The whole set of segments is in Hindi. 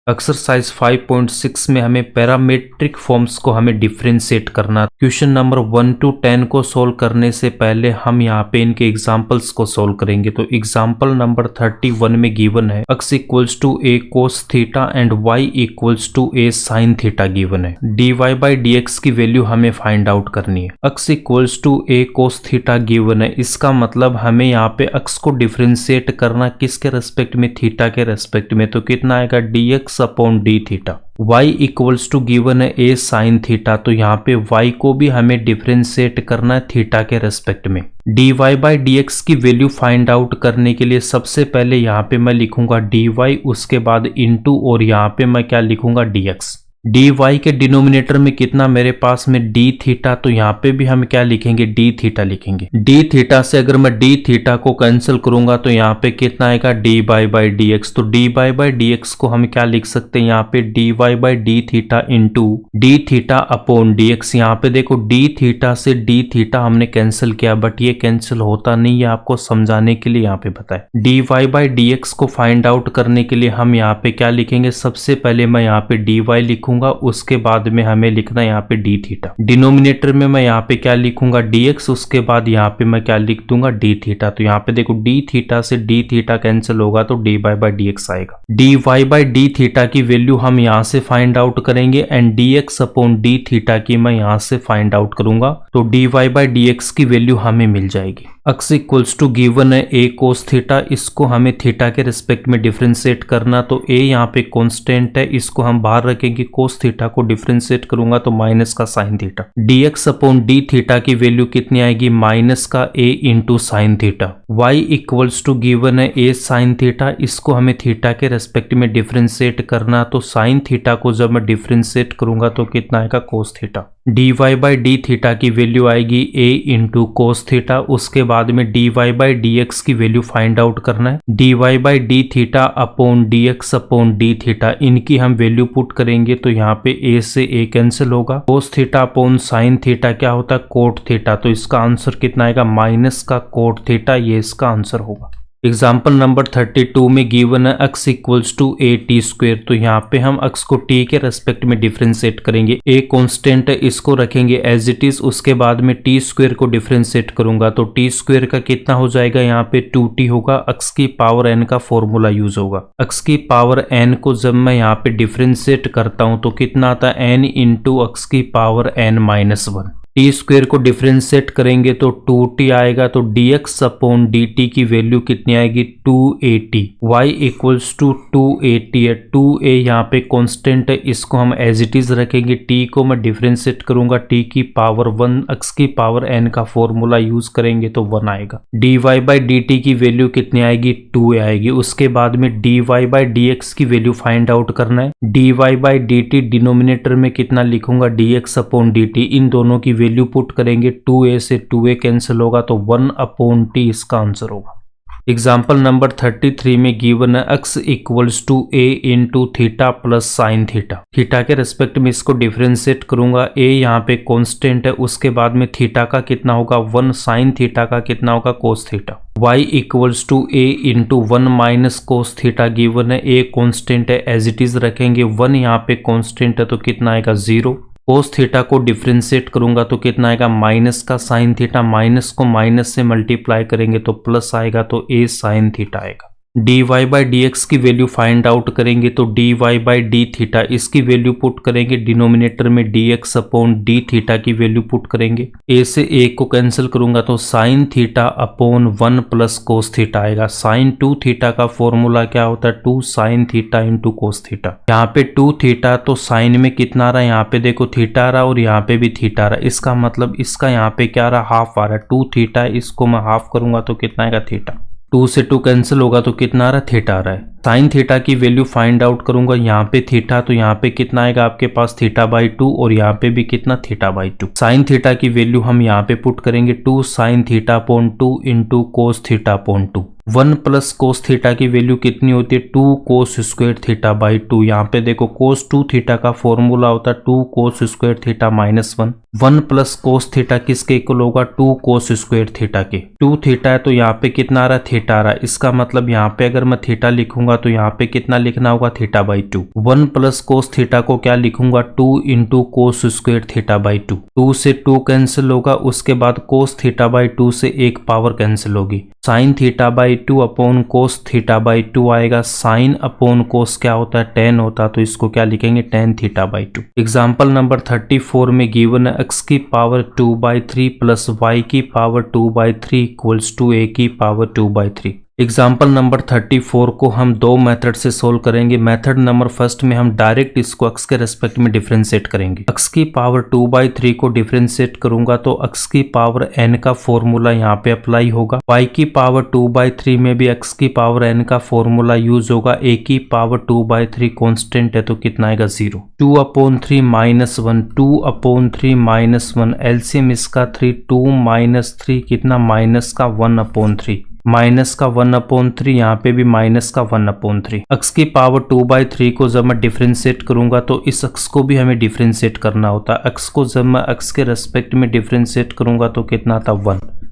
एक्सरसाइज 5.6 में हमें पैरामेट्रिक फॉर्म्स को हमें डिफ्रेंशिएट करना। क्वेश्चन नंबर 1 to 10 को सोल्व करने से पहले हम यहाँ पे इनके एग्जांपल्स को सोल्व करेंगे। तो एग्जांपल नंबर 31 में गिवन है x equals to a cos theta and y equals to a sin theta given है। dy बाई dx की वैल्यू हमें फाइंड आउट करनी है। x equals to a cos theta given है, इसका मतलब हमें यहाँ पे x को डिफ्रेंशिएट करना किसके रेस्पेक्ट में, थीटा के रेस्पेक्ट में। तो कितना आएगा dx upon d theta. y equals to given है a साइन थीटा, तो यहाँ पे y को भी हमें डिफ्रेंशिएट करना है थीटा के रेस्पेक्ट में। dy बाई dx की वैल्यू फाइंड आउट करने के लिए सबसे पहले यहाँ पे मैं लिखूंगा dy, उसके बाद इनटू और यहाँ पे मैं क्या लिखूंगा dx। dy के डिनोमिनेटर में कितना मेरे पास में d थीटा, तो यहाँ पे भी हम क्या लिखेंगे d थीटा लिखेंगे। d थीटा से अगर मैं d थीटा को कैंसिल करूंगा तो यहाँ पे कितना आएगा dy बाई dx। तो dy बाई dx को हम क्या लिख सकते हैं, यहाँ पे dy by d theta into d theta upon dx। यहाँ पे देखो d थीटा से d थीटा हमने कैंसिल किया, बट ये कैंसिल होता नहीं है, आपको समझाने के लिए यहाँ पे बताए। dy बाई dx को फाइंड आउट करने के लिए हम यहाँ पे क्या लिखेंगे, सबसे पहले मैं यहाँ पे dy लिखूंगा, उसके बाद में हमें लिखना है यहाँ पे d थीटा। डिनोमिनेटर में मैं यहाँ पे क्या लिखूंगा dx, उसके बाद यहाँ पे मैं क्या लिख दूंगा d थीटा। तो यहाँ पे देखो d थीटा से d थीटा कैंसिल होगा तो dy बाई dx आएगा। dy बाई d थीटा की वैल्यू हम यहाँ से फाइंड आउट करेंगे and dx upon d theta की मैं यहाँ से फाइंड आउट करूंगा, तो dy बाई dx की वैल्यू हमें मिल जाएगी। x इक्वल्स टू गिवन है a cos थीटा, इसको हमें थीटा के रिस्पेक्ट में डिफ्रेंशिएट करना, तो a यहाँ पे कांस्टेंट है, इसको हम बाहर रखेंगे। cos थीटा को डिफ्रेंशिएट करूंगा तो माइनस का sin theta. dx upon d theta की वैल्यू कितनी आएगी, माइनस का a into sine theta. y equals to given है a sin थीटा, इसको हमें थीटा के रेस्पेक्ट में डिफ्रेंशिएट करना, तो sin थीटा को जब मैं डिफ्रेंशिएट करूंगा तो कितना आएगा cos theta. dy by d theta की वैल्यू आएगी a इंटू कोस थीटा, उसके बाद में dy बाई dx की वैल्यू फाइंड आउट करना है। dy by d theta upon dx upon d theta, इनकी हम वैल्यू पुट करेंगे तो यहाँ पे a से a कैंसिल होगा। Cos theta upon sine theta क्या होता है, कोट थीटा, तो इसका आंसर कितना आएगा, माइनस का कोट थीटा, ये इसका आंसर होगा। एग्जाम्पल नंबर 32 में गिवन है x equals to a t square, तो यहाँ पे हम x को t के रेस्पेक्ट में डिफ्रेंशिएट करेंगे। a कांस्टेंट है, इसको रखेंगे एज इट इज, उसके बाद में t स्क्वेयर को डिफ्रेंशिएट करूंगा तो t स्क्वेयर का कितना हो जाएगा, यहाँ पे 2t होगा। x की पावर n का फॉर्मूला यूज होगा। x की पावर n को जब मैं यहाँ पे डिफ्रेंशिएट करता हूँ तो कितना आता है, n इंटू x की power n minus 1। T square को डिफ्रेंशिएट करेंगे तो 2t आएगा, तो dx अपॉन dt की वैल्यू कितनी आएगी, 2at। y equals to 2at है, 2a यहाँ पे कांस्टेंट है, इसको हम एज इट इज रखेंगे। t को मैं डिफ्रेंशिएट करूंगा, t की पावर 1, x की पावर n का फॉर्मूला यूज करेंगे तो 1 आएगा। dy बाई dt की वैल्यू कितनी आएगी, 2 आएगी। उसके बाद में dy बाई dx की वैल्यू फाइंड आउट करना है। dy बाई dt डिनोमिनेटर में कितना लिखूंगा, dx अपॉन dt, इन दोनों की वैल्यू पुट करेंगे, 2a से 2a कैंसिल होगा तो 1 अपॉन t इसका आंसर होगा। एग्जाम्पल नंबर 33 में गिवन है x equals to a into theta plus sine theta. Theta के रेस्पेक्ट में इसको डिफ्रेंशिएट करूंगा, a यहाँ पे कांस्टेंट है, उसके बाद में थीटा का कितना होगा 1, साइन थीटा का कितना होगा cos theta. y equals to a into 1 minus cos theta given है, a कांस्टेंट है, एज इट इज रखेंगे। 1 यहाँ पे कांस्टेंट है तो कितना आएगा 0। कोस थीटा को डिफ्रेंशिएट करूंगा तो कितना आएगा, माइनस का साइन थीटा, माइनस को माइनस से मल्टीप्लाई करेंगे तो प्लस आएगा, तो a साइन थीटा आएगा। dy बाई dx की वैल्यू फाइंड आउट करेंगे तो dy बाई d थीटा, इसकी वैल्यू पुट करेंगे डिनोमिनेटर में, dx अपॉन d थीटा की वैल्यू पुट करेंगे। a से a को कैंसिल करूंगा तो sign theta upon 1 plus cos theta आएगा। साइन 2 थीटा का फॉर्मूला क्या होता है, 2 sine theta into cos theta. यहाँ पे 2 थीटा तो साइन में कितना आ रहा है, यहाँ पे देखो थीटा आ रहा है और यहाँ पे भी थीटा आ रहा है, इसका मतलब इसका यहाँ पे क्या आ रहा है, हाफ आ रहा है। 2 थीटा, इसको मैं हाफ करूंगा तो कितना आएगा थीटा। 2 से 2 कैंसिल होगा तो कितना आ रहा है, थीटा आ रहा है। साइन थीटा की वैल्यू फाइंड आउट करूंगा, यहाँ पे थीटा, तो यहाँ पे कितना आएगा आपके पास थीटा बाई 2 और यहाँ पे भी कितना थीटा बाई 2। साइन थीटा की वैल्यू हम यहाँ पे पुट करेंगे, 2 sine theta upon 2 into cos theta upon 2। 1 plus cos theta की वैल्यू कितनी होती है, 2 कोस स्क्वायर थीटा बाई 2। यहाँ पे देखो कोस 2 थीटा का फॉर्मूला होता है 2 कोस square theta minus 1। 1 plus cos theta किसके इक्वल होगा, 2 कोस स्क्वायर थीटा के। 2 थीटा है तो यहाँ पे कितना आ रहा है, थीटा आ रहा है। इसका मतलब यहाँ पे अगर मैं थीटा लिखूंगा तो यहाँ पे कितना लिखना होगा, theta by 2। 1 plus cos theta को क्या लिखूंगा, 2 into cos square theta by 2। 2 से 2 कैंसिल होगा, उसके बाद कोस थीटा बाई 2 से एक पावर कैंसिल होगी। Sine theta by 2 upon cos theta by 2 आएगा। साइन अपॉन कोस क्या होता है, tan होता है, तो इसको क्या लिखेंगे, tan theta by 2। Example number 34 में गिवन है x की पावर 2/3 प्लस y की पावर 2/3 इक्वल्स टू a की पावर 2/3। एग्जाम्पल नंबर 34 को हम दो मेथड से सोल्व करेंगे। मेथड नंबर फर्स्ट में हम डायरेक्ट इसको x के रेस्पेक्ट में डिफरेंशिएट करेंगे। x की पावर 2/3 को डिफरेंशिएट करूंगा तो x की पावर n का फॉर्मूला यहाँ पे अप्लाई होगा। y की पावर 2/3 में भी x की पावर n का फॉर्मूला यूज होगा। a की पावर 2/3 कांस्टेंट है तो कितना आएगा, 0। 2/3 माइनस 1, 2/3 माइनस 1, एलसीएम इसका 3, 2 माइनस 3 कितना, माइनस का 1/3, माइनस का 1/3, यहाँ पे भी माइनस का 1/3। x की पावर 2/3 को जब मैं डिफरेंशिएट करूंगा तो इस x को भी हमें डिफरेंशिएट करना होता है। x को जब मैं x के रेस्पेक्ट में डिफरेंशिएट करूंगा तो कितना था,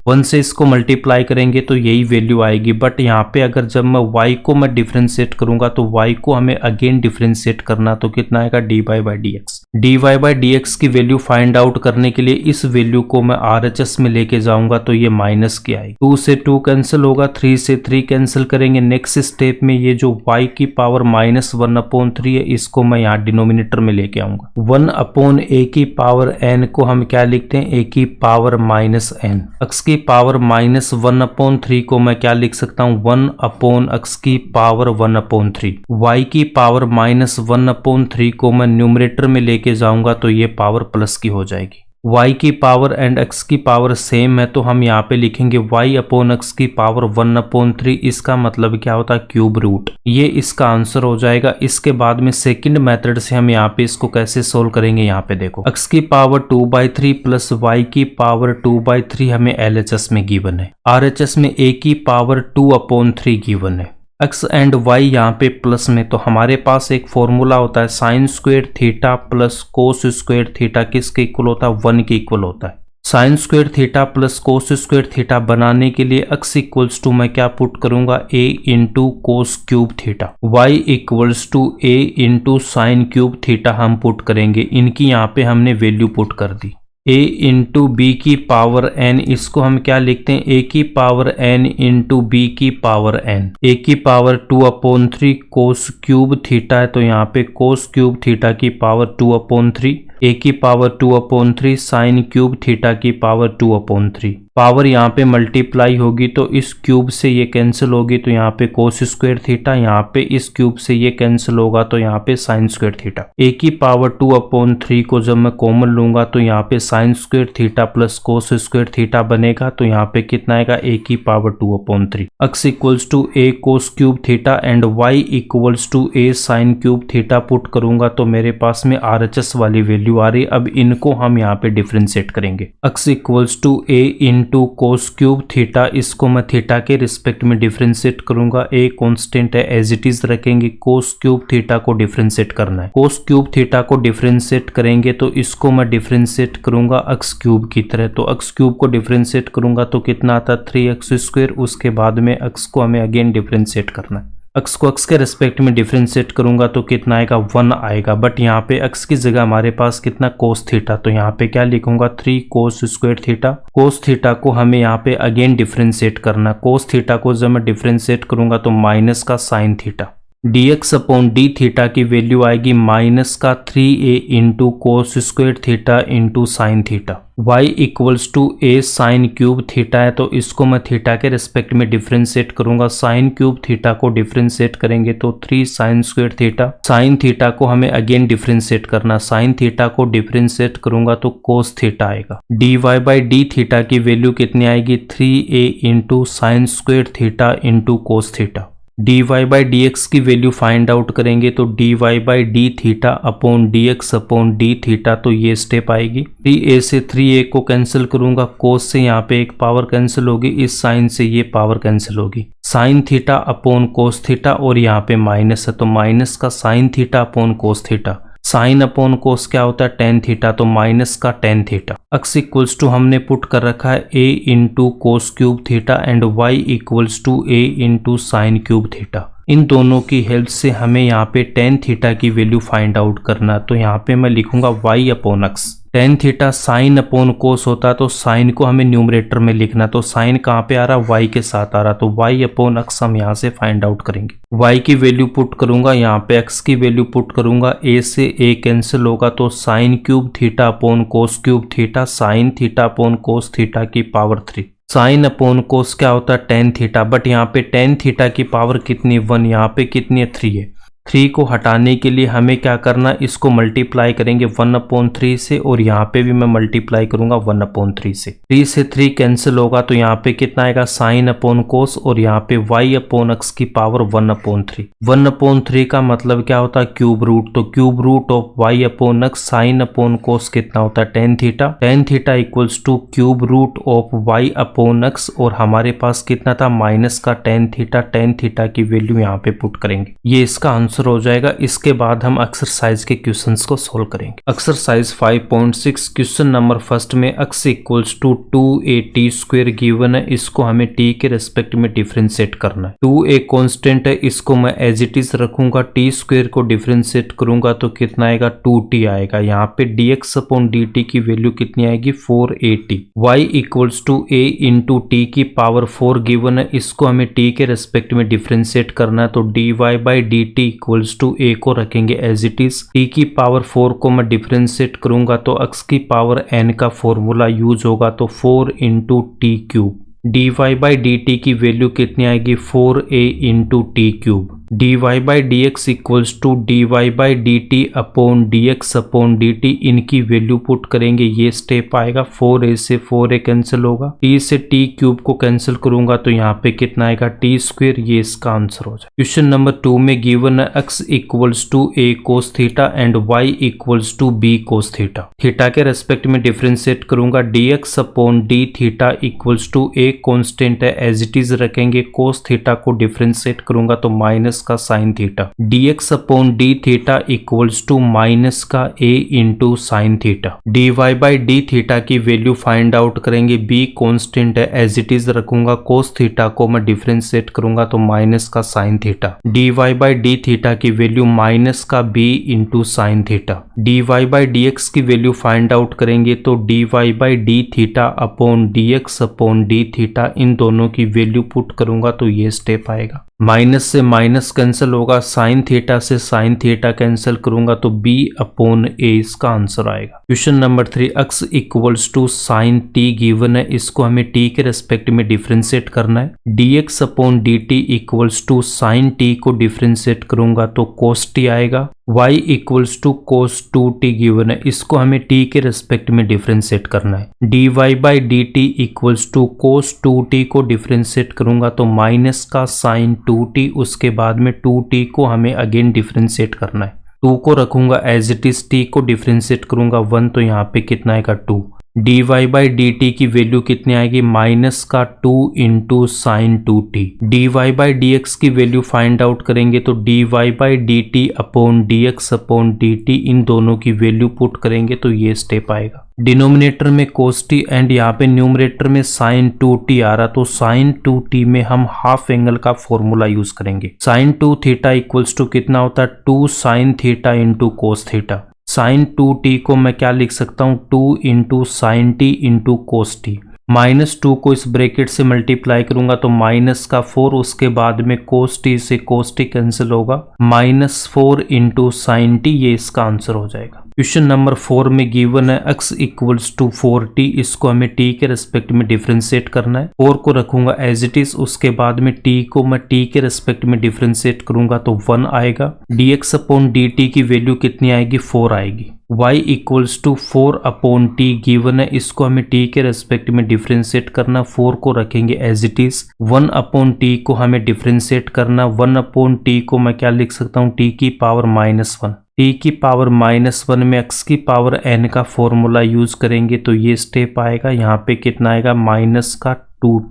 1 से इसको मल्टीप्लाई करेंगे तो यही वैल्यू आएगी। बट यहाँ पे अगर जब मैं y को मैं डिफरेंशिएट करूंगा तो y को हमें अगेन डिफरेंशिएट करना, तो कितना आएगा, dy/dx। dy/dx की वैल्यू फाइंड आउट करने के लिए इस वैल्यू को मैं RHS में लेके जाऊंगा तो ये माइनस की आएगी। 2 से 2 कैंसिल होगा, 3 से 3 कैंसिल करेंगे। नेक्स्ट स्टेप में ये जो y की पावर -1/3 है इसको मैं यहाँ डिनोमिनेटर में लेके आऊंगा। 1/a की पावर n को हम क्या लिखते हैं, a की पावर -n। x की पावर -1/3 को मैं क्या लिख सकता हूँ, 1/x की पावर 1/3। y की पावर -1/3 को मैं न्यूमरेटर में लेके जाऊंगा तो ये पावर प्लस की हो जाएगी। y की पावर एंड x की पावर सेम है तो हम यहाँ पे लिखेंगे y/x की पावर 1/3। इसका मतलब क्या होता है, क्यूब रूट। ये इसका आंसर हो जाएगा। इसके बाद में सेकंड मेथड से हम यहाँ पे इसको कैसे सोल्व करेंगे, यहाँ पे देखो x की पावर 2/3 प्लस y की पावर 2/3 हमें LHS में गिवन है। RHS में a की पावर 2/3 गिवन है। x एंड y यहाँ पे प्लस में, तो हमारे पास एक फॉर्मूला होता है sign square theta plus cos square theta किसके इक्वल होता है, 1 के इक्वल होता है। Sign square theta plus cos square theta बनाने के लिए x इक्वल्स टू मैं क्या पुट करूंगा, a into cos cube theta, y equals to a into sine cube theta हम पुट करेंगे। इनकी यहाँ पे हमने वैल्यू पुट कर दी। a इंटू बी की पावर n, इसको हम क्या लिखते हैं, a की पावर n इंटू बी की पावर n। a की पावर 2/3 कोस क्यूब थीटा है तो यहाँ पे कोस क्यूब थीटा की पावर 2/3, a की पावर 2/3 साइन क्यूब थीटा की पावर 2/3। पावर यहाँ पे मल्टीप्लाई होगी तो इस क्यूब से ये कैंसिल होगी तो यहाँ पे कोस स्क्वायर थीटा, यहाँ पे इस क्यूब से ये कैंसिल होगा तो यहाँ पे साइन स्क्वायर थीटा। a की पावर 2/3 को जब मैं कॉमन लूंगा तो यहाँ पे sine square theta plus cos square theta बनेगा तो यहाँ पे कितना आएगा, a की power 2/3। x equals to a cos cube theta and y equals to a sine cube theta put करूंगा तो मेरे पास में RHS वाली वैल्यू आ रही। अब इनको हम यहाँ पे डिफरेंशिएट करेंगे। x equals to a into cos cube theta, इसको मैं थीटा के रिस्पेक्ट में डिफरेंशिएट करूंगा। a कांस्टेंट है, एज इट इज रखेंगे। कोस क्यूब थीटा को डिफरेंशिएट करना है। कोस क्यूब थीटा को डिफरेंशिएट करेंगे तो इसको मैं डिफरेंशिएट करूंगा x क्यूब की तरह। तो x क्यूब को डिफरेंशिएट करूंगा तो कितना आता है, 3x²। उसके बाद में x को हमें अगेन डिफरेंशिएट करना है। x को x के रेस्पेक्ट में डिफरेंशिएट करूंगा तो कितना आएगा, 1 आएगा। बट यहाँ पे x की जगह हमारे पास कितना, कोस थीटा, तो यहाँ पे क्या लिखूंगा, 3 कोस स्क्वायर थीटा। कोस थीटा को हमें यहाँ पे अगेन डिफरेंशिएट करना। कोस थीटा को जब मैं डिफरेंशिएट करूंगा तो माइनस का sine theta, dx upon d theta की वैल्यू आएगी माइनस का 3a into cos square theta into sine theta. y equals to a sine cube theta है तो इसको मैं थीटा के रिस्पेक्ट में डिफरेंशिएट करूंगा। साइन क्यूब थीटा को डिफरेंशिएट करेंगे तो 3 sign square theta. Sine theta को हमें अगेन डिफरेंशिएट करना। साइन थीटा को डिफरेंशिएट करूंगा तो कोस थीटा आएगा। dy/d थीटा की वैल्यू कितनी आएगी, 3a into sine square theta into cos theta. dy/dx की वैल्यू फाइंड आउट करेंगे तो dy/d theta upon dx upon d theta, तो ये स्टेप आएगी। 3a से 3a को कैंसिल करूंगा, कोस से यहाँ पे एक पावर कैंसिल होगी, इस साइन से ये पावर कैंसिल होगी। Sine theta upon cos theta और यहाँ पे माइनस है तो माइनस का sine theta upon cos theta. Sine upon cos क्या होता है टेन थीटा, तो माइनस का tan theta. x equals to हमने पुट कर रखा है a into cos cube theta and y equals to a into sine cube theta. इन दोनों की हेल्प से हमें यहाँ पे टेन थीटा की वैल्यू फाइंड आउट करना। तो यहाँ पे मैं लिखूंगा y upon x। Tan theta sine upon कोस होता है, तो साइन को हमें न्यूमरेटर में लिखना। तो साइन कहाँ पे आ रहा, y के साथ आ रहा, तो y अपॉन x हम यहाँ से फाइंड आउट करेंगे। y की वैल्यू पुट करूंगा, यहाँ पे x की वैल्यू पुट करूंगा, a से a कैंसिल होगा, तो साइन क्यूब थीटा अपॉन कोस cube theta, sine theta upon cos theta की पावर 3। साइन अपॉन कोस क्या होता है टेन थीटा, बट यहाँ पे टेन थीटा की पावर कितनी 1, यहाँ पे कितनी है 3 है। 3 को हटाने के लिए हमें क्या करना, इसको मल्टीप्लाई करेंगे 1/3 से, और यहाँ पे भी मैं मल्टीप्लाई करूंगा 1/3 से। 3 से 3 कैंसिल होगा, तो यहाँ पे कितना आएगा साइन अपॉन कोस, और यहाँ पे y अपॉन x की पावर 1/3। 1/3 का मतलब क्या होता है क्यूब रूट, तो cube root of y upon x sine upon cos कितना होता है tan theta. Tan theta equals to cube root of y upon x, और हमारे पास कितना था माइनस का टेन थीटा। टेन थीटा की वैल्यू यहाँ पे पुट करेंगे, ये इसका आंसर हो जाएगा। इसके बाद हम एक्सरसाइज के क्वेश्चंस को सोल्व करेंगे। एक्सरसाइज 5.6 क्वेश्चन नंबर फर्स्ट में x equals to 2a square given है, इसको हमें t के रेस्पेक्ट में डिफरेंशिएट करना है। 2a कांस्टेंट है, इसको मैं एज इट इज रखूंगा, t स्क्वायर को डिफरेंशिएट करूंगा तो कितना आएगा 2t आएगा। यहाँ पे dx अपॉन dt की वैल्यू कितनी आएगी 4at। y equals to a into t की पावर 4 गिवन है, इसको हमें t के रेस्पेक्ट में डिफरेंशिएट करना है, तो dy by dt equals to a को रखेंगे एज इट इज। t की पावर 4 को मैं डिफरेंशिएट करूंगा तो x की पावर n का फॉर्मूला यूज होगा, तो 4 into t cube. dy by dt की वैल्यू कितनी आएगी 4a into t cube. dy by dx equals to dy by dt upon dx upon dt, इनकी वैल्यू पुट करेंगे, ये स्टेप आएगा 4a से 4a कैंसिल होगा, t से t क्यूब को कैंसिल करूंगा तो यहाँ पे कितना आएगा t स्क्वायर, ये इसका आंसर हो जाए। क्वेश्चन नंबर 2 में गिवन है x equals to a cos theta and y equals to b cos theta. Theta के रेस्पेक्ट में डिफरेंशिएट करूंगा, dx upon d theta equals to a constant है एज इट इज रखेंगे, कोस थीटा को डिफरेंशिएट करूंगा तो माइनस का sine theta. dx upon d theta equals to minus का a into sine theta. dy by d theta की वैल्यू फाइंड आउट करेंगे, b कांस्टेंट है एज इट इज रखूंगा, कोस थीटा को मैं डिफरेंशिएट करूंगा तो माइनस का sine theta. dy by d theta की वैल्यू माइनस का b into sine theta. dy by dx की वैल्यू फाइंड आउट करेंगे तो dy by d theta upon dx upon d theta, इन दोनों की वैल्यू पुट करूंगा तो ये स्टेप आएगा। माइनस से माइनस कैंसिल होगा, साइन थीटा से साइन थीटा कैंसिल करूंगा तो b अपॉन a इसका आंसर आएगा। Question number 3 x equals to sine t given है, इसको हमें t के रेस्पेक्ट में डिफरेंशिएट करना है। dx upon dt equals to sine t को डिफरेंशिएट करूंगा तो cos t आएगा। y equals to cos 2t given है, इसको हमें t के रेस्पेक्ट में डिफरेंशिएट करना है। dy by dt equals to cos 2t को डिफरेंशिएट करूंगा तो माइनस का साइन 2t, उसके बाद में 2t को हमें अगेन डिफरेंशिएट करना है। 2 को रखूंगा एज इट इज, t को डिफरेंशिएट करूंगा 1, तो यहाँ पे कितना आएगा 2। dy बाई dt की वैल्यू कितनी आएगी माइनस का 2 into sine 2t। dy by dx की वैल्यू फाइंड आउट करेंगे तो dy by dt upon dx upon dt, इन दोनों की वैल्यू पुट करेंगे तो ये स्टेप आएगा। डिनोमिनेटर में cos t एंड यहाँ पे न्यूमरेटर में साइन 2t आ रहा, तो साइन 2t में हम हाफ एंगल का फॉर्मूला यूज करेंगे। साइन 2 थीटा इक्वल्स टू कितना होता है 2 sine theta into cos theta. Sine 2t को मैं क्या लिख सकता हूँ 2 into sine t into cos t. Minus 2 को इस ब्रैकेट से मल्टीप्लाई करूंगा तो माइनस का 4, उसके बाद में कोस टी से कोस टी कैंसिल होगा, माइनस 4 इंटू साइन टी, ये इसका आंसर हो जाएगा। क्वेश्चन नंबर 4 में गिवन है x इक्वल्स टू 4t, इसको हमें t के रेस्पेक्ट में डिफरेंशिएट करना है। 4 को रखूंगा एज इट इज, उसके बाद में t को मैं t के रेस्पेक्ट में डिफरेंशिएट करूंगा तो 1 आएगा। dx अपॉन dt की वैल्यू कितनी आएगी 4 आएगी। y equals to 4 upon t given है, इसको हमें t के रेस्पेक्ट में डिफरेंशिएट करना। 4 को रखेंगे as it is, 1 upon t को हमें डिफरेंशिएट करना। 1 अपॉन t को मैं क्या लिख सकता हूँ t की पावर -1। t की पावर -1 में x की पावर n का फॉर्मूला यूज करेंगे तो ये स्टेप आएगा। यहाँ पे कितना आएगा माइनस का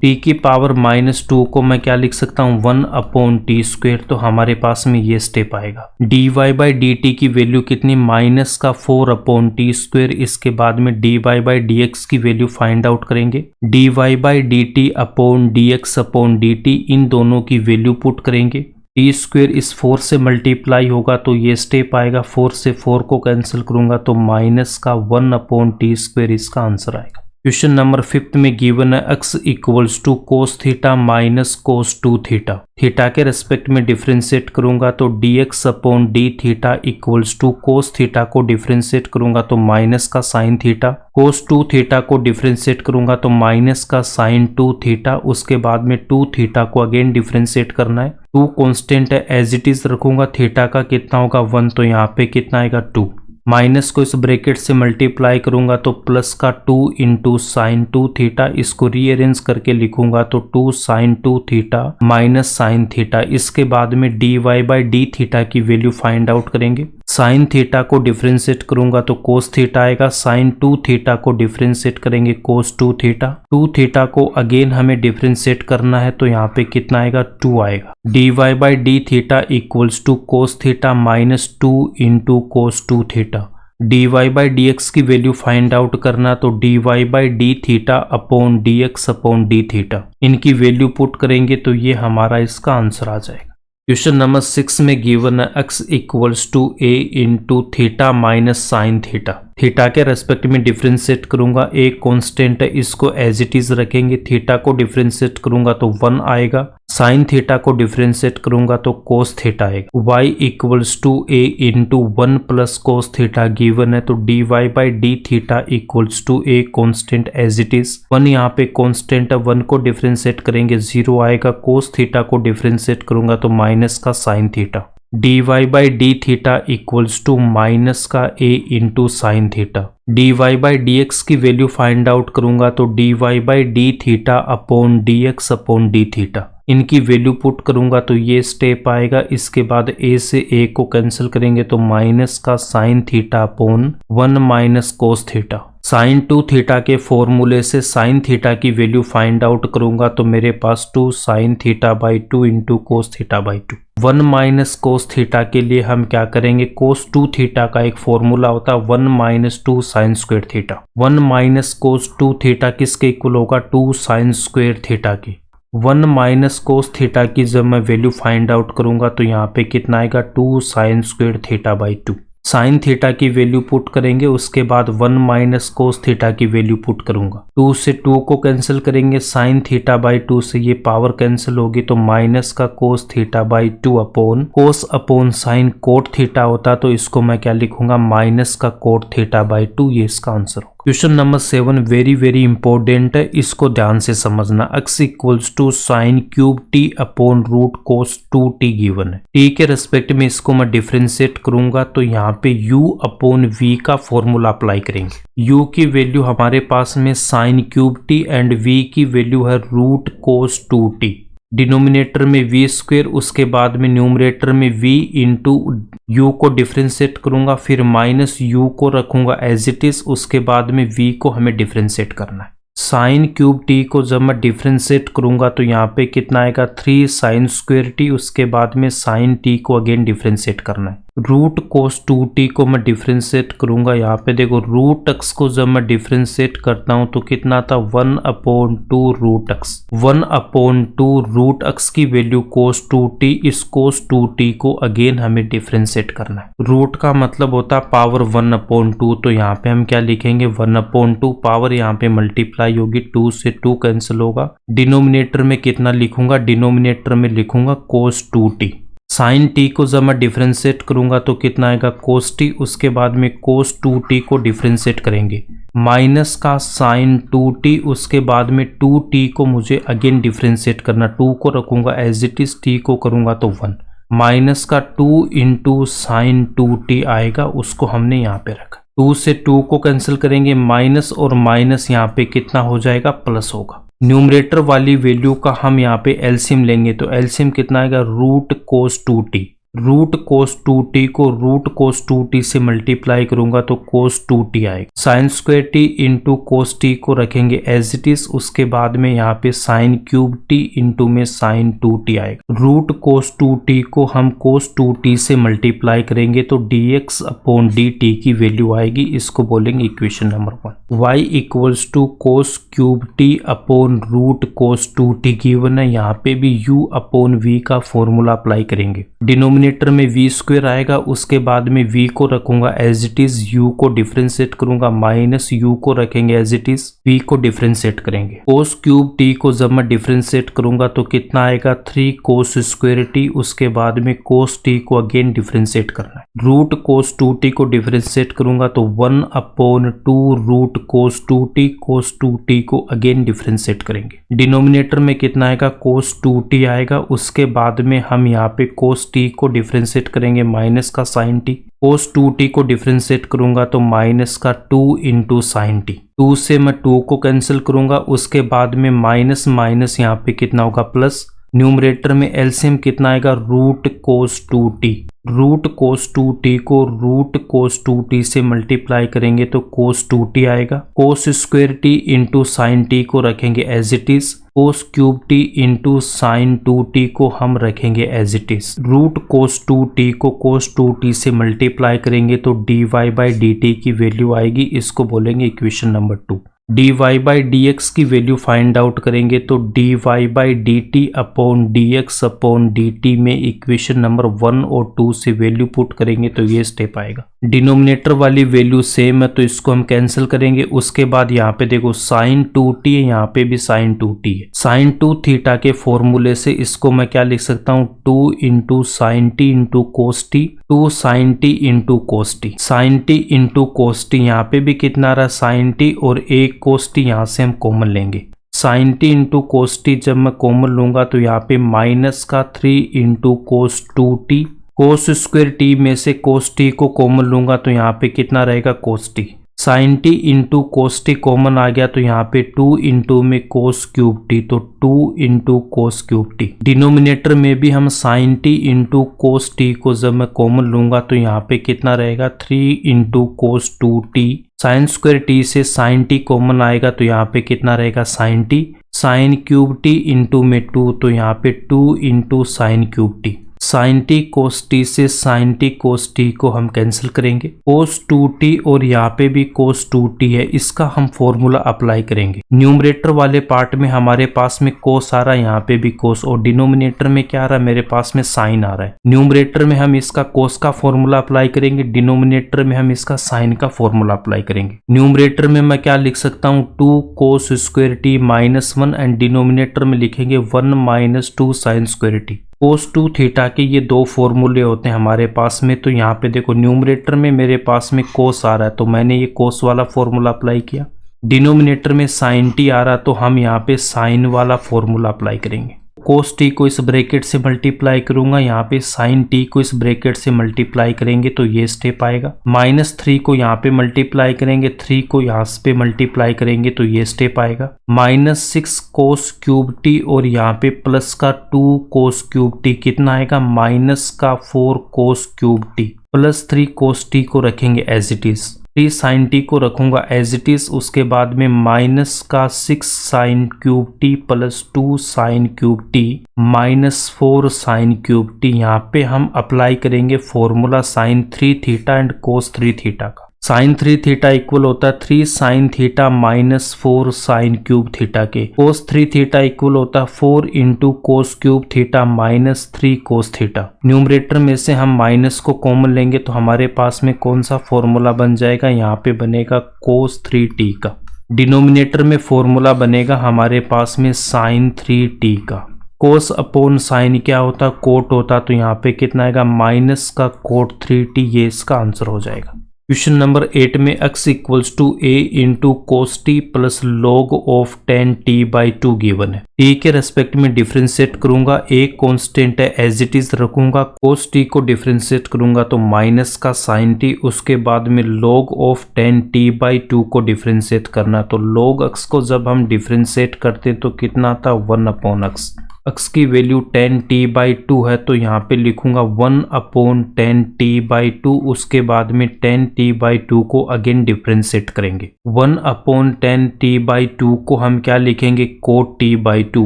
टी की पावर -2 को मैं क्या लिख सकता हूँ 1/t²। तो हमारे पास में ये स्टेप आएगा। dy/dt की वैल्यू कितनी -4/t²। इसके बाद में dy/dx की वैल्यू फाइंड आउट करेंगे। dy/dt/dx/dt इन दोनों की वैल्यू पुट करेंगे। t² इस 4 से मल्टीप्लाई होगा तो ये स्टेप आएगा। 4 से 4 को कैंसिल करूंगा तो -1/t² इसका आंसर आएगा। क्वेश्चन नंबर 5 में गिवन है x equals to cos theta minus cos 2 theta. Theta के रेस्पेक्ट में डिफ्रेंशिएट करूंगा तो dx/d theta equals to cos theta को डिफ्रेंशिएट करूंगा तो माइनस का साइन थीटा। cos 2 थीटा को डिफ्रेंशिएट करूंगा तो माइनस का साइन 2 थीटा। उसके बाद में 2 थीटा को अगेन डिफ्रेंशिएट करना है। 2 कांस्टेंट है, एज इट इज रखूंगा। थीटा का कितना होगा 1, तो यहाँ पे कितना आएगा 2। माइनस को इस ब्रैकेट से मल्टीप्लाई करूंगा तो प्लस का 2 इंटू साइन 2 थीटा। इसको रीअरेंज करके लिखूंगा तो 2 sine 2 theta minus sine theta. इसके बाद में dy/d थीटा की वैल्यू फाइंड आउट करेंगे। साइन थीटा को डिफ्रेंशिएट करूंगा तो कोस थीटा आएगा। साइन 2 थीटा को डिफ्रेंशिएट करेंगे कोस 2 थीटा। 2 थीटा को अगेन हमें डिफ्रेंशिएट करना है तो यहाँ पे कितना आएगा 2 आएगा। dy/d theta equals to cos theta minus 2 into cos 2 theta. dy/dx की वैल्यू फाइंड आउट करना तो dy/d theta upon dx/d theta. इनकी वैल्यू पुट करेंगे तो ये हमारा इसका आंसर आ जाएगा। क्वेश्चन नंबर 6 में गिवन है x equals to a into theta minus sine theta. Theta के रेस्पेक्ट में डिफ्रेंशिएट करूंगा। a कांस्टेंट है, इसको एज इट इज रखेंगे। थीटा को डिफ्रेंशिएट करूंगा तो 1 आएगा। साइन थीटा को डिफ्रेंशिएट करूंगा तो कोस थीटा आएगा। y equals to a into 1 plus cos theta given है तो dy/d theta equals to a constant as it is. 1 यहाँ पे कांस्टेंट है, 1 को डिफ्रेंशिएट करेंगे 0 आएगा। कोस थीटा को डिफ्रेंशिएट करूंगा तो माइनस का sine theta. dy/d theta equals to minus का a into sine theta. dy/dx की वैल्यू फाइंड आउट करूंगा तो dy/d theta upon dx/d theta. इनकी वैल्यू पुट करूंगा तो ये स्टेप आएगा। इसके बाद a से a को कैंसिल करेंगे तो माइनस का sine theta upon 1 minus cos theta. Sine 2 theta के फॉर्मूले से साइन थीटा की वैल्यू फाइंड आउट करूंगा तो मेरे पास 2 sine theta by 2 into cos theta by 2। 1 minus cos theta के लिए हम क्या करेंगे, कोस 2 थीटा का एक फॉर्मूला होता है 1 minus 2 sign square theta. 1 minus कोस 2 थीटा किसके इक्वल होगा 2 साइन स्क्वायर थीटा की। 1 माइनस कोस थीटा की जब मैं वैल्यू फाइंड आउट करूंगा तो यहाँ पे कितना आएगा 2 sign square theta by 2। Sine theta की वैल्यू पुट करेंगे। उसके बाद 1 माइनस कोस थीटा की वैल्यू पुट करूंगा। 2 से 2 को कैंसिल करेंगे। साइन थीटा बाई 2 से ये पावर कैंसिल होगी तो माइनस का cos theta by 2 upon cos upon sine cot theta होता तो इसको मैं क्या लिखूंगा माइनस का कोट थीटा बाई 2। ये इसका आंसर हो। क्वेश्चन नंबर 7 वेरी इंपॉर्टेंट है, इसको ध्यान से समझना। x equals to sine cube t upon root cos 2t given है। t के रेस्पेक्ट में इसको मैं डिफ्रेंशिएट करूंगा तो यहाँ पे u अपॉन v का फॉर्मूला अप्लाई करेंगे। u की वैल्यू हमारे पास में sine cube t and v की वैल्यू है रूट कोस 2t। डिनोमिनेटर में v स्क्वेयर, उसके बाद में न्यूमरेटर में v इंटू u को डिफ्रेंशिएट करूंगा, फिर माइनस u को रखूंगा एज इट इज। उसके बाद में v को हमें डिफ्रेंशिएट करना है। साइन क्यूब t को जब मैं डिफ्रेंशिएट करूंगा तो यहाँ पे कितना आएगा 3 साइन स्क्वेयर t। उसके बाद में साइन t को अगेन डिफ्रेंशिएट करना है। रूट कोस 2t को मैं डिफ्रेंशिएट करूंगा। यहाँ पे देखो रूट x को जब मैं डिफ्रेंशिएट करता हूँ तो कितना था 1/2 रूट x। 1/2 रूट x की वैल्यू कोस 2t। इस कोस 2t को अगेन हमें डिफ्रेंशिएट करना है। रूट का मतलब होता है पावर 1/2। तो यहाँ पे हम क्या लिखेंगे 1/2 पावर यहाँ पे मल्टीप्लाई होगी, 2 से 2 कैंसिल होगा। डिनोमिनेटर में कितना लिखूंगा, डिनोमिनेटर में लिखूंगा कोस 2t। साइन t को जब मैं डिफ्रेंशिएट करूंगा तो कितना आएगा कोस t। उसके बाद में कोस 2t को डिफ्रेंशिएट करेंगे माइनस का साइन 2t। उसके बाद में 2t को मुझे अगेन डिफ्रेंशिएट करना, 2 को रखूंगा एज इट इज, t को करूंगा तो 1 माइनस का 2 इंटू साइन 2t आएगा, उसको हमने यहाँ पे रखा। 2 से 2 को कैंसिल करेंगे, माइनस और माइनस यहाँ पे कितना हो जाएगा प्लस होगा। न्यूमरेटर वाली वैल्यू का हम यहाँ पे एलसीएम लेंगे तो एलसीएम कितना आएगा root cos 2t। Root cos 2t को रूट कोस 2t से मल्टीप्लाई करूंगा तो कोस 2t आएगा। Sine square t into cos t को रखेंगे एज इट इज, उसके बाद में यहाँ पे साइन क्यूब t इंटू में साइन 2t आएगा। रूट कोस 2t को हम कोस 2t से मल्टीप्लाई करेंगे तो dx अपॉन dt की वैल्यू आएगी, इसको बोलेंगे equation number 1। y equals to cos cube t upon root cos 2t given है, यहाँ पे भी u अपॉन v का फॉर्मूला अप्लाई करेंगे। डिनोमिनेटर में v स्क्वायर आएगा, उसके बाद में v को रखूंगा एज इट इज, u को डिफरेंशिएट करूंगा माइनस u को रखेंगे एज इट इज, v को डिफरेंशिएट करेंगे। कोस क्यूब t को जब मैं डिफरेंशिएट करूंगा तो कितना आएगा 3 कोस स्क्वायर t, उसके बाद में कोस t को अगेन डिफरेंशिएट करना है। रूट कोस 2t को डिफरेंशिएट करूंगा तो 1 अपॉन 2 रूट कोस 2t, कोस 2t को अगेन डिफरेंशिएट करेंगे। डिनोमिनेटर में कितना आएगा कोस 2t आएगा, उसके बाद में हम यहाँ पे कोस t को डिफरेंशिएट करेंगे माइनस का साइन t। कोस 2t को डिफरेंशिएट करूंगा तो माइनस का 2 इंटू साइन t। 2 से मैं 2 को कैंसिल करूंगा, उसके बाद में माइनस माइनस यहाँ पे कितना होगा प्लस। न्यूमरेटर में एलसीएम कितना आएगा root cos 2t। Root cos 2t को रूट कोस 2t से मल्टीप्लाई करेंगे तो कोस 2t आएगा। Cos square t into sine t को रखेंगे as it is, cos cube t into sine 2t को हम रखेंगे as it is. Root cos 2t को कोस 2t से मल्टीप्लाई करेंगे तो dy बाई dt की वैल्यू आएगी, इसको बोलेंगे equation number 2। dy by dx की वैल्यू फाइंड आउट करेंगे तो dy by dt upon dx upon dt में इक्वेशन नंबर 1 और 2 से वैल्यू पुट करेंगे तो ये स्टेप आएगा। डिनोमिनेटर वाली वैल्यू सेम है तो इसको हम कैंसिल करेंगे। उसके बाद यहाँ पे देखो साइन 2t है, यहाँ पे भी साइन 2t है। साइन 2 थीटा के फॉर्मूले से इसको मैं क्या लिख सकता हूँ 2 into sine t into cos t, 2 sine t into cos t. Sine t into cos t, यहाँ पे भी कितना रहा साइन टी और एक कोस टी, यहाँ से हम कॉमन लेंगे। Sine t into cos t जब मैं कॉमन लूंगा तो यहाँ पे माइनस का 3 इंटू कोस 2t। कोस स्क्वायर टी में से कोस टी को कॉमन लूंगा तो यहाँ पे कितना रहेगा cos t. Sine t into cos t common आ गया तो यहाँ पे 2 इंटू में कोस क्यूब टी, तो 2 into cos cube t. Denominator में भी हम sine t into cos t को जब मैं कॉमन लूंगा तो यहाँ पे कितना रहेगा 3 into cos 2t। Sine square t से साइन टी कॉमन आएगा तो यहाँ पे कितना रहेगा sine t. Sine cube t into में 2 तो यहाँ पे 2 into sine cube t. Sine t cos t से साइन टी कोस टी को हम कैंसिल करेंगे। कोस 2t और यहाँ पे भी कोस 2t है, इसका हम फॉर्मूला अप्लाई करेंगे। न्यूमरेटर वाले पार्ट में हमारे पास में कोस आ रहा है, यहाँ पे भी कोस, और डिनोमिनेटर में क्या आ रहा है मेरे पास में साइन आ रहा है। न्यूमरेटर में हम इसका कोस का फॉर्मूला अप्लाई करेंगे, डिनोमिनेटर में हम इसका साइन का फॉर्मूला अप्लाई करेंगे। न्यूमरेटर में मैं क्या लिख सकता हूँ 2 कोस square T minus 1 and denominator में लिखेंगे 1 माइनस 2 साइन स्क्वायर टी। कोस 2 थीटा के ये दो फॉर्मूले होते हैं हमारे पास में, तो यहाँ पे देखो न्यूमरेटर में मेरे पास में कोस आ रहा है तो मैंने ये कोस वाला फॉर्मूला अप्लाई किया। डिनोमिनेटर में साइन टी आ रहा तो हम यहाँ पे साइन वाला फॉर्मूला अप्लाई करेंगे। कोस टी को इस ब्रैकेट से मल्टीप्लाई करूंगा, यहाँ पे साइन टी को इस ब्रैकेट से मल्टीप्लाई करेंगे तो ये स्टेप आएगा। माइनस 3 को यहाँ पे मल्टीप्लाई करेंगे, 3 को यहाँ पे मल्टीप्लाई करेंगे तो ये स्टेप आएगा। माइनस 6 कोस क्यूब टी और यहाँ पे प्लस का 2 कोस क्यूब टी, कितना आएगा माइनस का 4 cos cube t, plus 3 cos t को रखेंगे as it is. 3 sine t को रखूंगा एज इट इज, उसके बाद में माइनस का 6 sign cube t plus 2 sign cube T minus 4 sign cube T. यहाँ पे हम अप्लाई करेंगे formula sine 3 theta and cos 3 theta का। साइन 3 थीटा इक्वल होता है 3 sign theta minus 4 sign cube theta के। कोस 3 थीटा इक्वल होता है 4 into cos cube theta minus 3 cos theta. Numerator में से हम माइनस को कॉमन लेंगे तो हमारे पास में कौन सा फॉर्मूला बन जाएगा, यहाँ पे बनेगा कोस 3t का। डिनोमिनेटर में फॉर्मूला बनेगा हमारे पास में साइन 3t का। कोस अपॉन साइन क्या होता, कोट होता, तो यहाँ पे कितना आएगा माइनस का कोट 3t, ये इसका आंसर हो जाएगा। क्वेश्चन नंबर 8 में x equals to a into cos t plus log of 10t by 2 given है। t के रेस्पेक्ट में डिफ्रेंशिएट करूंगा, a कॉन्स्टेंट है एज इट इज रखूंगा। कोस t को डिफ्रेंशिएट करूंगा तो माइनस का साइन t, उसके बाद में लॉग ऑफ 10t बाई 2 को डिफ्रेंशिएट करना, तो लॉग x को जब हम डिफ्रेंशिएट करते तो कितना था 1 अपॉन x। x की वैल्यू 10t/2 है तो यहाँ पे लिखूंगा 1/10t/2, उसके बाद में 10t/2 को अगेन डिफ्रेंशिएट करेंगे। 1/10t/2 को हम क्या लिखेंगे, cot t/2।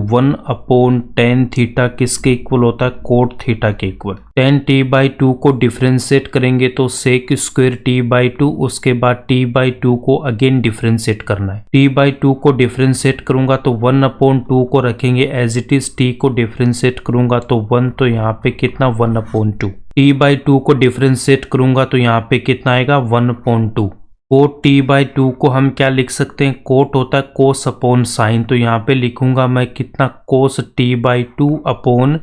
1/10 थीटा किसके इक्वल होता है, cot थीटा के इक्वल। 10t/2 को डिफ्रेंशिएट करेंगे तो sec स्क्वायर t/2, उसके बाद t/2 को अगेन डिफ्रेंशिएट करना है। t/2 को डिफ्रेंशिएट करूंगा तो 1/2 को रखेंगे एज इट इज, t को डिफ्रेंशिएट करूंगा तो 1, तो यहाँ पे कितना 1/2। t/2 को डिफ्रेंशिएट करूंगा तो यहाँ पे कितना आएगा 1/2। cot t/2 को हम क्या लिख सकते हैं, cot होता है cos अपॉन साइन, तो यहाँ पे लिखूंगा मैं कितना cos t/2 upon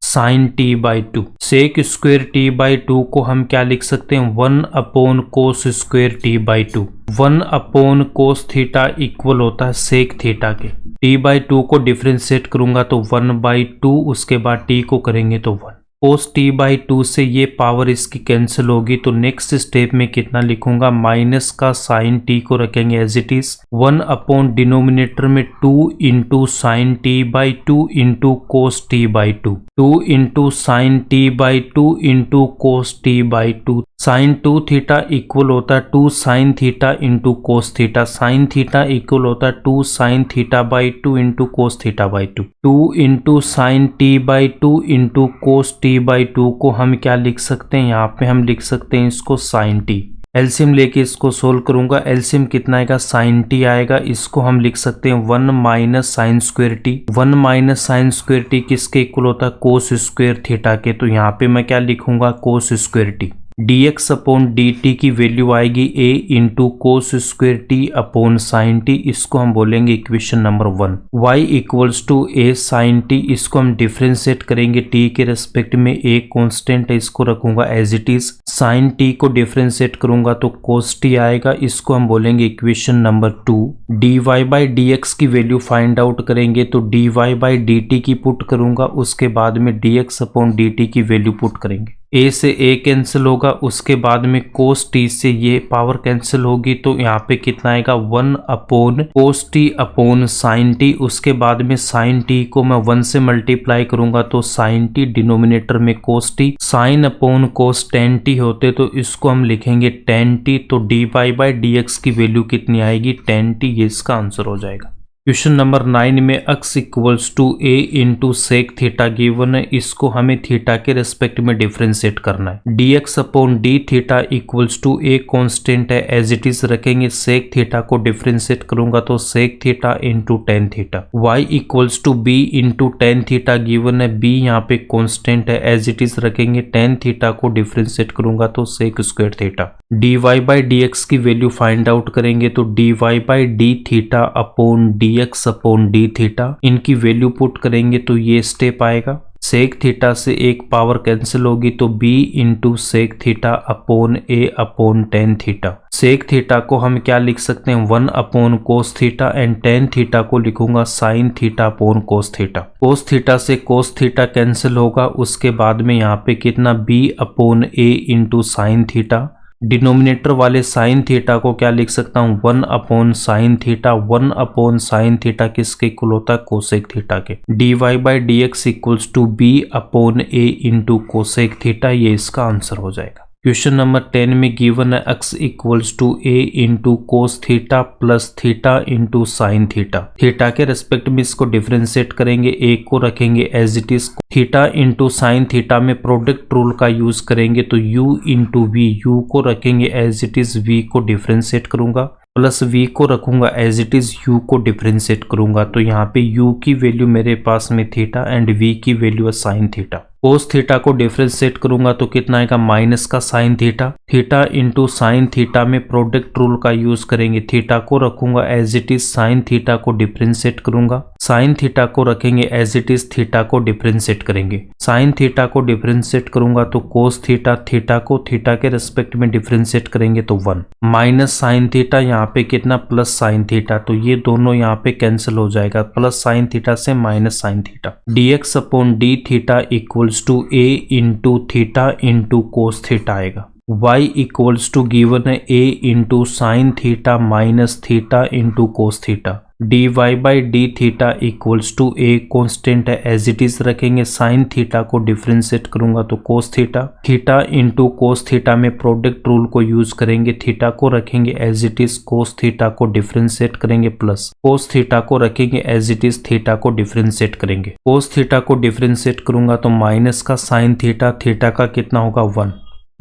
sine t/2। sec square t/2 को हम क्या लिख सकते हैं, 1/cos square t/2। 1/cos theta equal होता है sec थीटा के। t/2 को डिफ्रेंशिएट करूंगा तो 1/2, उसके बाद t को करेंगे तो 1। cos t/2 से ये पावर इसकी कैंसिल होगी, तो नेक्स्ट स्टेप में कितना लिखूंगा, माइनस का साइन t को रखेंगे एज इट इज, 1/ डिनोमिनेटर में 2 into sine t/2 into cos t/2, 2 into sine t/2 into cos t/2। Sine 2 theta equal होता है 2 sine theta into cos theta. Sine theta equal होता है 2 साइन थीटा/2 इंटू कोस थीटा/2। 2 into sine t/2 into cos t/2 को हम क्या लिख सकते हैं, यहाँ पे हम लिख सकते हैं इसको साइन t। एलसीएम लेके इसको सोल्व करूंगा, एलसीएम कितना आएगा, साइन t आएगा। इसको हम लिख सकते हैं 1 minus sign square T. 1 minus sign square T किसके इक्वल होता है, कोस स्क्वायर थीटा के। तो यहाँ पे मैं क्या लिखूंगा, cos square t. dx upon dt की वैल्यू आएगी a into cos square t upon sine t, इसको हम बोलेंगे equation number 1। y equals to a sine t, इसको हम डिफ्रेंशिएट करेंगे t के रेस्पेक्ट में, a कांस्टेंट है इसको रखूंगा as it is. Sine t को डिफ्रेंशिएट करूंगा तो कोस t आएगा, इसको हम बोलेंगे equation number 2। dy by dx की वैल्यू फाइंड आउट करेंगे तो dy बाई dt की पुट करूंगा, उसके बाद में dx अपॉन dt की वैल्यू पुट करेंगे। a से a कैंसिल होगा, उसके बाद में cos t से ये पावर कैंसिल होगी, तो यहाँ पे कितना आएगा 1/cos t upon sine t। उसके बाद में साइन t को मैं 1 से मल्टीप्लाई करूंगा तो साइन t डिनोमिनेटर में cos t, sine upon cos tan t होते तो इसको हम लिखेंगे tan t। तो dy बाई dx की वैल्यू कितनी आएगी, tan t, ये इसका आंसर हो जाएगा। क्वेश्चन नंबर 9 में x equals to a into sec theta given है, इसको हमें थीटा के रेस्पेक्ट में डिफ्रेंशिएट करना है। dx upon d theta equals to a constant है एज इट इज रखेंगे, सेक थीटा को डिफ्रेंशिएट करूंगा तो sec theta into tan theta. y equals to b into tan theta given है, b यहाँ पे कांस्टेंट है एज इट इज रखेंगे, टेन थीटा को डिफ्रेंशिएट करूंगा तो sec square theta. dy by dx की वैल्यू फाइंड आउट करेंगे तो dy by d theta upon dx upon d theta, इनकी वैल्यू पुट करेंगे तो ये स्टेप आएगा। सेक थीटा से एक पावर कैंसिल होगी तो b into sec theta upon a upon tan theta. Sec theta को हम क्या लिख सकते हैं, 1 upon cos theta, and tan theta को लिखूंगा sine theta upon cos theta. Cos theta से कोस थीटा कैंसिल होगा, उसके बाद में यहाँ पे कितना b upon a into sine theta. Denominator वाले साइन थीटा को क्या लिख सकता हूँ, 1 upon sine theta. 1 upon sine theta किसके इक्वल होता है, कोसेक थीटा के। dy by dx equals to b upon a into cosec theta, ये इसका आंसर हो जाएगा। क्वेश्चन नंबर 10 में गिवन है x equals to a into cos theta plus theta into sine theta. Theta के रेस्पेक्ट में इसको डिफ्रेंशिएट करेंगे, a को रखेंगे as it is. Theta into sine theta में प्रोडक्ट रूल का यूज करेंगे तो u इंटू v, u को रखेंगे एज इट इज, v को डिफ्रेंशिएट करूंगा, प्लस v को रखूंगा एज इट इज, u को डिफ्रेंशिएट करूंगा। तो यहाँ पे u की वैल्यू मेरे पास में थीटा एंड v की वैल्यू है साइन थीटा। कोस थीटा को डिफ्रेंशिएट करूंगा तो कितना आएगा, माइनस का sine theta. Theta into sine theta में प्रोडक्ट रूल का यूज करेंगे, थीटा को रखूंगा as it is, sine theta को डिफ्रेंशिएट करूंगा, साइन थीटा को रखेंगे एज इट इज, थीटा को डिफ्रेंशिएट करेंगे। साइन थीटा को डिफ्रेंशिएट करूंगा तो कोस थीटा, थीटा को थीटा के रेस्पेक्ट में डिफ्रेंशिएट करेंगे तो 1 माइनस साइन थीटा, यहाँ पे कितना प्लस साइन थीटा, तो ये दोनों यहाँ पे कैंसिल हो जाएगा, प्लस साइन थीटा से minus sine theta. dx upon d theta equals to a into theta into cos theta आएगा। y इक्वल्स टू गिवन है a into sine theta minus theta into cos theta. D y by d theta equals to a constant है एज इट इज रखेंगे, साइन थीटा को डिफ्रेंशिएट करूंगा तो cos theta, theta into cos theta में प्रोडक्ट रूल को यूज करेंगे, थीटा को रखेंगे as it is, cos theta को डिफ्रेंशिएट करेंगे प्लस कोस थीटा को रखेंगे एज इट इज, थीटा को डिफ्रेंशिएट करेंगे। कोस थीटा को डिफ्रेंशिएट करूंगा तो माइनस का साइन थीटा, थीटा का कितना होगा 1,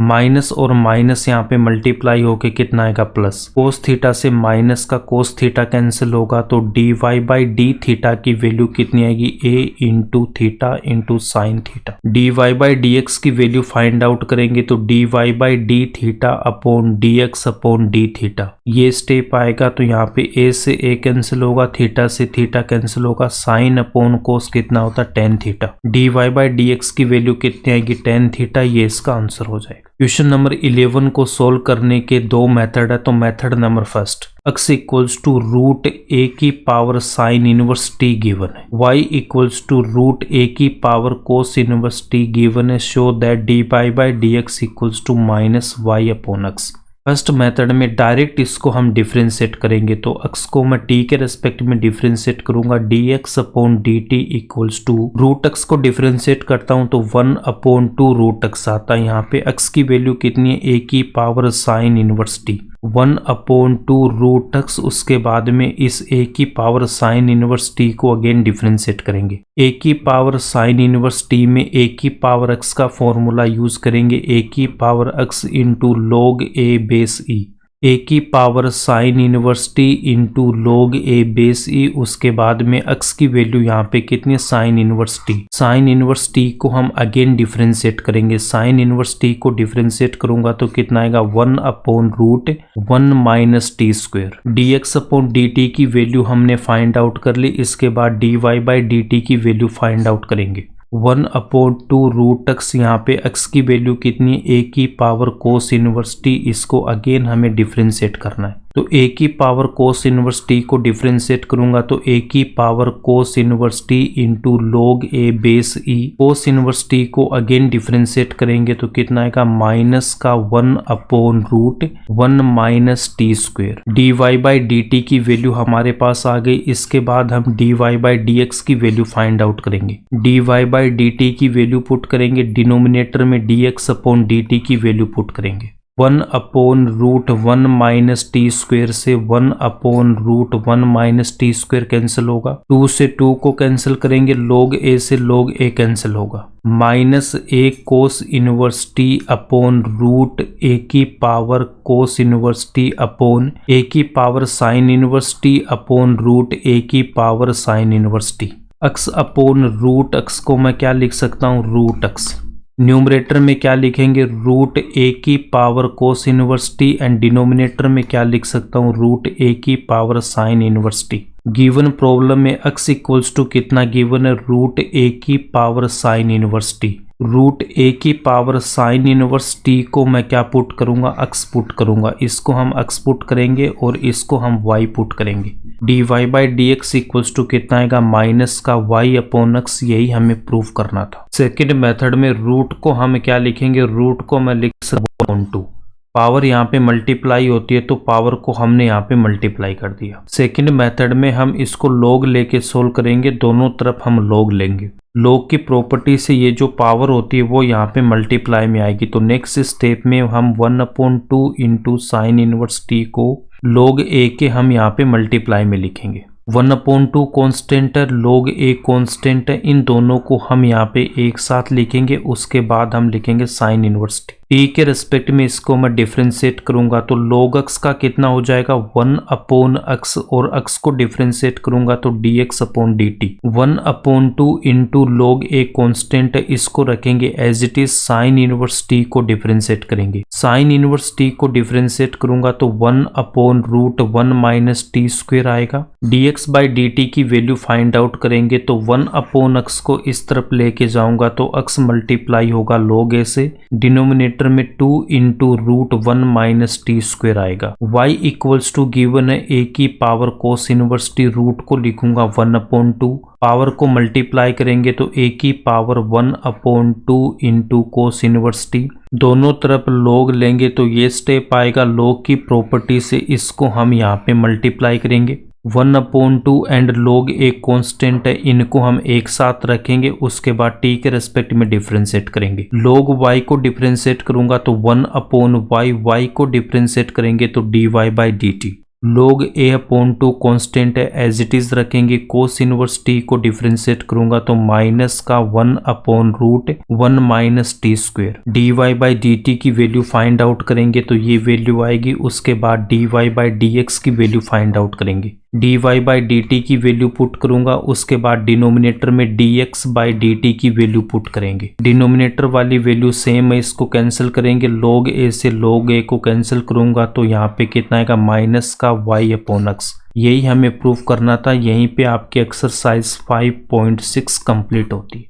माइनस और माइनस यहाँ पे मल्टीप्लाई होके कितना आएगा प्लस, कोस थीटा से माइनस का कोस थीटा कैंसिल होगा तो d y by d theta की वैल्यू कितनी आएगी, a into theta into sine theta. D y by d x की वैल्यू फाइंड आउट करेंगे तो d y by d theta upon d x upon d theta, ये स्टेप आएगा तो यहाँ पे ए से ए कैंसिल होगा, थीटा से थीटा कैंसिल होगा, साइन अपॉन कोस कितना होता है tan theta. D y by d x की वैल्यू कितनी आएगी टेन थीटा, ये इसका आंसर हो जाएगा। क्वेश्चन नंबर 11 को सोल्व करने के दो मेथड है, तो method number first, x equals to root a की power sine inverse t given है, y equals to root a की power cos inverse t given है, show that d y by d x equals to minus y upon x. First method में डायरेक्ट इसको हम डिफ्रेंशिएट करेंगे तो x को मैं t के रेस्पेक्ट में डिफ्रेंशिएट करूंगा, dx upon dt equals to root x को डिफ्रेंशिएट करता हूं तो 1 अपॉन 2 रूट x आता है। यहाँ पे x की वैल्यू कितनी है, a की power sine inverse t, 1 upon 2 root x, उसके बाद में इस a की पावर साइन इनवर्स t को अगेन डिफ्रेंशिएट करेंगे। a की पावर साइन इनवर्स t में a की पावर x का फॉर्मूला यूज करेंगे, a की power x into log a base e, a की power sine inverse t into log a base e, उसके बाद में x की वैल्यू यहाँ पे कितनी है sine inverse t, sine inverse t को हम अगेन डिफ्रेंशिएट करेंगे, साइन इनवर्स t को डिफ्रेंशिएट करूंगा तो कितना आएगा 1 upon root 1 minus t square. dx upon dt की वैल्यू हमने फाइंड आउट कर ली, इसके बाद dy बाई dt की वैल्यू फाइंड आउट करेंगे, 1 अपॉन 2 रूट x, यहाँ पे x की वैल्यू कितनी है a की पावर कोस इनवर्स t, इसको अगेन हमें डिफ्रेंशिएट करना है तो a की पावर कोस इनवर्स t को डिफ्रेंशिएट करूंगा तो a की power cos inverse t into log a base e, cos inverse t को अगेन डिफ्रेंशिएट करेंगे तो कितना आएगा माइनस का 1 upon root 1 minus t square. D y by d t की वैल्यू हमारे पास आ गई, इसके बाद हम D y by d x की वैल्यू फाइंड आउट करेंगे, d y by d t की वैल्यू पुट करेंगे, डिनोमिनेटर में d x upon d t की वैल्यू पुट करेंगे, 1 upon root 1 minus t square से 1 upon root 1 minus t square cancel होगा, 2 से 2 को कैंसिल करेंगे, log a से log a कैंसिल होगा, minus a cos inverse t upon root a की power cos inverse t upon a की power sine inverse t upon root a की power sine inverse t। x upon root x को मैं क्या लिख सकता हूँ, रूट x। न्यूमरेटर में क्या लिखेंगे, रूट a की power cos inverse t, and denominator में क्या लिख सकता हूँ, रूट a की power sine inverse t। Given problem में x इक्वल्स टू कितना गिवन है, रूट a की power sine inverse t, root a की पावर साइन इनवर्स t को मैं क्या पुट करूंगा, x पुट करूंगा, इसको हम x पुट करेंगे और इसको हम y पुट करेंगे, d y by d x equals to कितना आएगा माइनस का y अपॉन x, यही हमें प्रूव करना था। सेकेंड मेथड में रूट को हम क्या लिखेंगे, रूट को मैं लिख सकता हूँ 1/2, पावर यहाँ पे मल्टीप्लाई होती है तो पावर को हमने यहाँ पे मल्टीप्लाई कर दिया। सेकंड मेथड में हम इसको लॉग लेके सोल्व करेंगे, दोनों तरफ हम लॉग लेंगे, लॉग की प्रॉपर्टी से ये जो पावर होती है वो यहाँ पे मल्टीप्लाई में आएगी, तो नेक्स्ट स्टेप में हम 1/2 इंटू साइन इनवर्स टी को log a के हम यहाँ पे मल्टीप्लाई में लिखेंगे, 1/2 कॉन्स्टेंट है, log a कॉन्स्टेंट है, इन दोनों को हम यहाँ पे एक साथ लिखेंगे, उसके बाद हम लिखेंगे साइन इनवर्स t के रेस्पेक्ट में इसको मैं डिफ्रेंशिएट करूंगा तो log x का कितना हो जाएगा 1/x, और x को डिफ्रेंशिएट करूंगा तो dx upon dt, 1/2 into log a constant है, इसको रखेंगे as it is, sine inverse t को डिफ्रेंशिएट करेंगे, साइन इनवर्स t को डिफ्रेंशिएट करूंगा तो 1/√1 माइनस टी स्क्वायर आएगा, dx बाई dt की वैल्यू फाइंड आउट करेंगे तो 1/x को इस तरफ लेके जाऊंगा तो x मल्टीप्लाई होगा log a से, डिनोमिनेटर में 2 into root 1 minus t square आएगा, y इक्वल्स टू गिवन है a की power cos inverse t, root को लिखूंगा 1/2, पावर को मल्टीप्लाई करेंगे तो a की power 1/2 into cos inverse t, दोनों तरफ log लेंगे तो ये स्टेप आएगा, log की प्रॉपर्टी से इसको हम यहाँ पे मल्टीप्लाई करेंगे, 1/2 एंड log एक कांस्टेंट है, इनको हम एक साथ रखेंगे, उसके बाद t के रेस्पेक्ट में डिफरेंशिएट करेंगे। log y को डिफरेंशिएट करूंगा तो 1/y, y को डिफरेंशिएट करेंगे तो dy/dt। log a/2 कांस्टेंट है, एज इट इज रखेंगे। कोस इनवर्स t को डिफरेंशिएट करूंगा तो माइनस का 1/√1 माइनस टी स्क्वेयर। dy/dt की वैल्यू फाइंड आउट करेंगे तो ये वैल्यू आएगी, उसके बाद dy/dx की वैल्यू फाइंड आउट करेंगे। dy/dt की वैल्यू पुट करूंगा, उसके बाद डिनोमिनेटर में dx/dt की वैल्यू पुट करेंगे। डिनोमिनेटर वाली वैल्यू सेम है, इसको कैंसिल करेंगे। log a से log a को कैंसिल करूंगा तो यहाँ पे कितना आएगा, माइनस का y/x। यही हमें प्रूव करना था। यहीं पे आपकी एक्सरसाइज 5.6 कंप्लीट होती है।